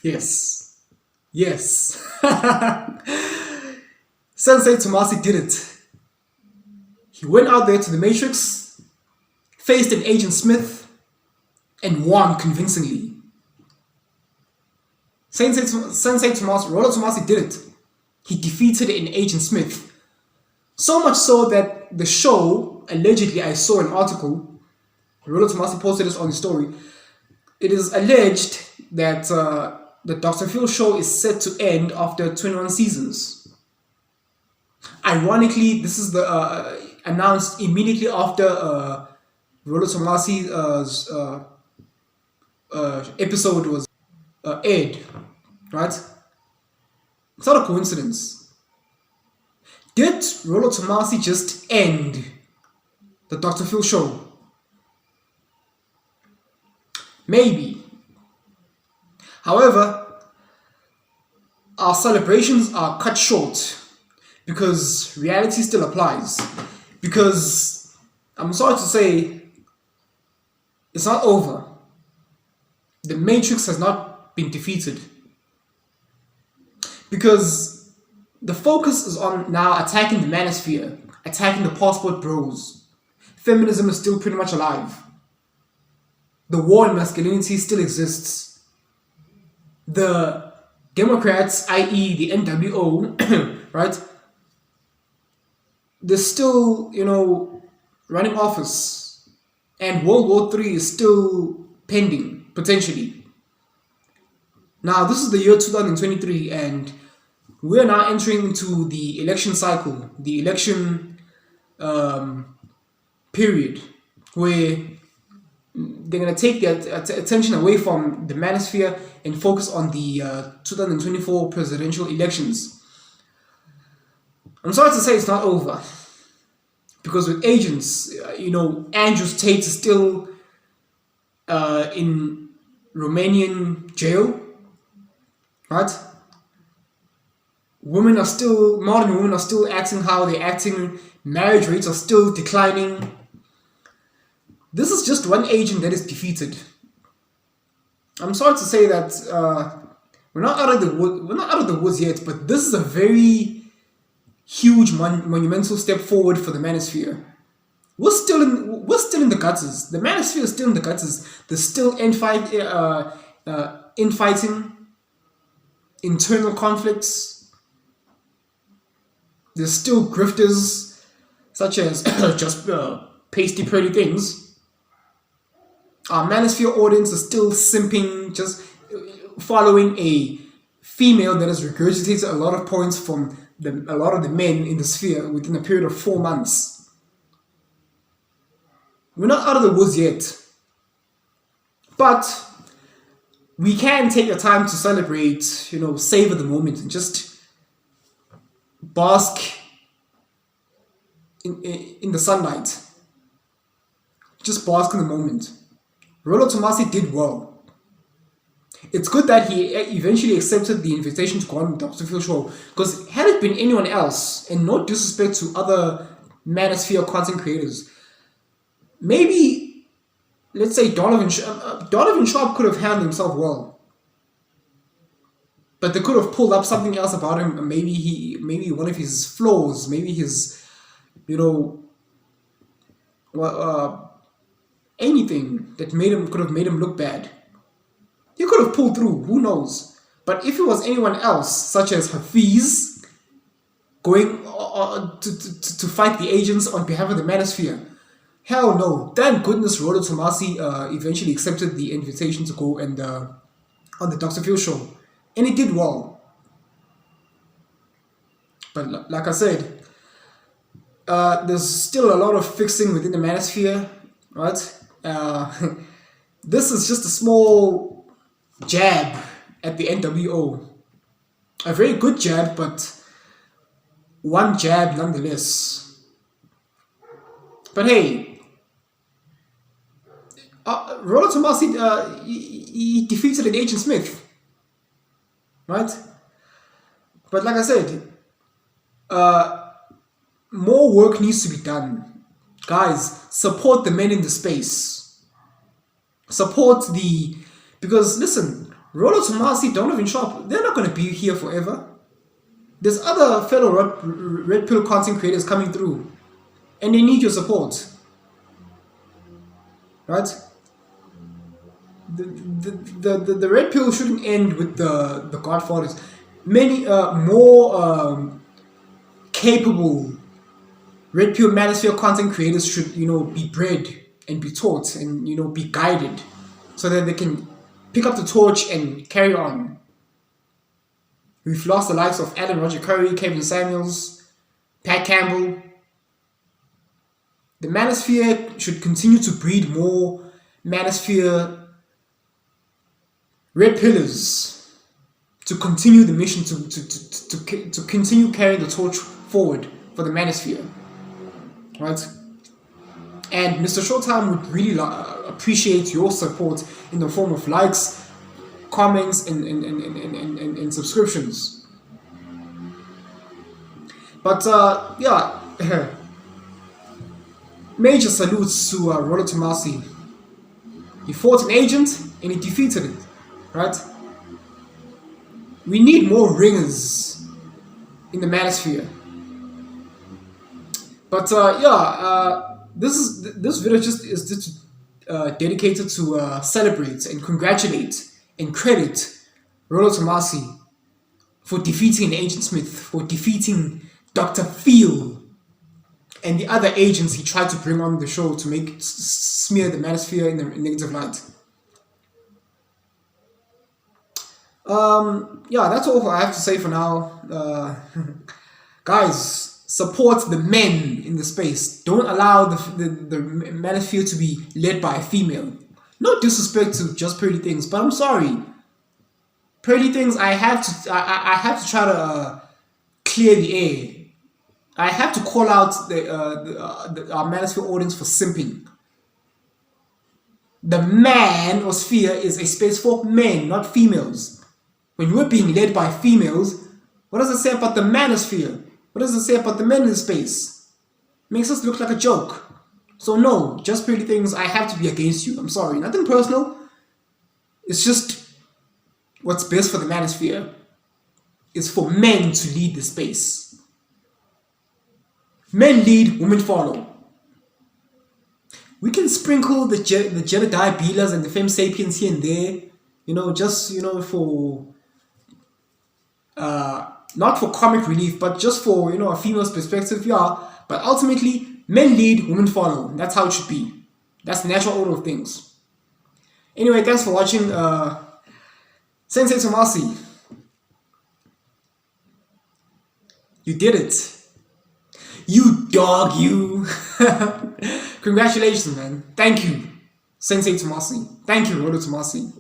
Yes. Yes. Sensei Tomassi did it. He went out there to the Matrix, faced an Agent Smith, and won convincingly. Sensei Tomassi, Rollo Tomassi did it. He defeated an Agent Smith. So much so that the show, allegedly, I saw an article, Rollo Tomassi posted this on his story. It is alleged that the Dr.Phil show is set to end after 21 seasons. Ironically, this is the announced immediately after Rollo Tomassi's episode was aired, right? It's not a coincidence. Did Rollo Tomassi just end the Dr.Phil show? Maybe. However, our celebrations are cut short because reality still applies. Because, I'm sorry to say, it's not over. The Matrix has not been defeated. Because the focus is on now attacking the manosphere, attacking the passport bros. Feminism is still pretty much alive. The war on masculinity still exists. The Democrats, i.e. the NWO, right? They're still, running office. And World War III is still pending, potentially. Now, this is the year 2023, and we're now entering into the election cycle, the election period, where they're going to take their attention away from the manosphere and focus on the 2024 presidential elections. I'm sorry to say it's not over. Because with agents, Andrew Tate is still in Romanian jail, right? Modern women are still acting how they're acting. Marriage rates are still declining. This is just one agent that is defeated. I'm sorry to say that we're not out of the woods yet, but this is a very huge monumental step forward for the manosphere. We're still in the gutters. The manosphere is still in the gutters. There's still infighting, internal conflicts. There's still grifters, such as just pasty pretty things. Our manosphere audience is still simping, just following a female that has regurgitated a lot of points from a lot of the men in the sphere within a period of 4 months. We're not out of the woods yet. But we can take a time to celebrate, savor the moment and just bask in the sunlight. Just bask in the moment. Rollo Tomassi did well. It's good that he eventually accepted the invitation to go on the Dr.Phil show, because had it been anyone else, and no disrespect to other manosphere content creators, maybe, let's say Donovan Sharp could have handled himself well. But they could have pulled up something else about him. Maybe one of his flaws, maybe his, anything that could have made him look bad. He could have pulled through, who knows? But if it was anyone else, such as Hafiz, going to fight the agents on behalf of the manosphere, hell no. Thank goodness Rollo Tomassi eventually accepted the invitation to go and on the Dr.Phil show. And he did well. But like I said, there's still a lot of fixing within the manosphere, right? This is just a small jab at the NWO. A very good jab, but one jab nonetheless. But hey, Rollo Tomassi, he defeated an Agent Smith, right? But like I said, more work needs to be done. Guys, support the men in the space. Because listen, Rollo Tomassi, Donovan Sharp, they're not going to be here forever. There's other fellow Red Pill content creators coming through, and they need your support, right? The Red Pill shouldn't end with the Godfathers. Many more capable Redpill Manosphere content creators should, be bred and be taught and, be guided so that they can pick up the torch and carry on. We've lost the likes of Alan Roger Curry, Kevin Samuels, Pat Campbell. The Manosphere should continue to breed more Manosphere Red Pillars to continue the mission, to continue carrying the torch forward for the Manosphere. Right? And MrShowTym would really appreciate your support in the form of likes, comments, and subscriptions. But yeah, major salutes to Rollo Tomassi. He fought an agent and he defeated it. Right? We need more ringers in the Manosphere. But this video is just dedicated to celebrate and congratulate and credit Rollo Tomassi for defeating Agent Smith, for defeating Dr.Phil and the other agents he tried to bring on the show to smear the Manosphere in the negative light. Yeah, that's all I have to say for now. Guys, support the men in the space. Don't allow the Manosphere to be led by a female. No disrespect to Just Pretty Things, but I'm sorry. Pretty Things, I have to try to clear the air. I have to call out our Manosphere audience for simping. The Manosphere is a space for men, not females. When we're being led by females, what does it say about the Manosphere? What does it say about the men in space? Makes us look like a joke. So no, Just Pretty Things, I have to be against you. I'm sorry, nothing personal. It's just what's best for the Manosphere is for men to lead the space. Men lead, women follow. We can sprinkle the Jedediah Beelers and the Femme Sapiens here and there, just, for, not for comic relief, but just for, a female's perspective, yeah. But ultimately, men lead, women follow. That's how it should be. That's the natural order of things. Anyway, thanks for watching. Sensei Tomassi. You did it. You dog, you. Congratulations, man. Thank you, Sensei Tomassi. Thank you, Rollo Tomassi.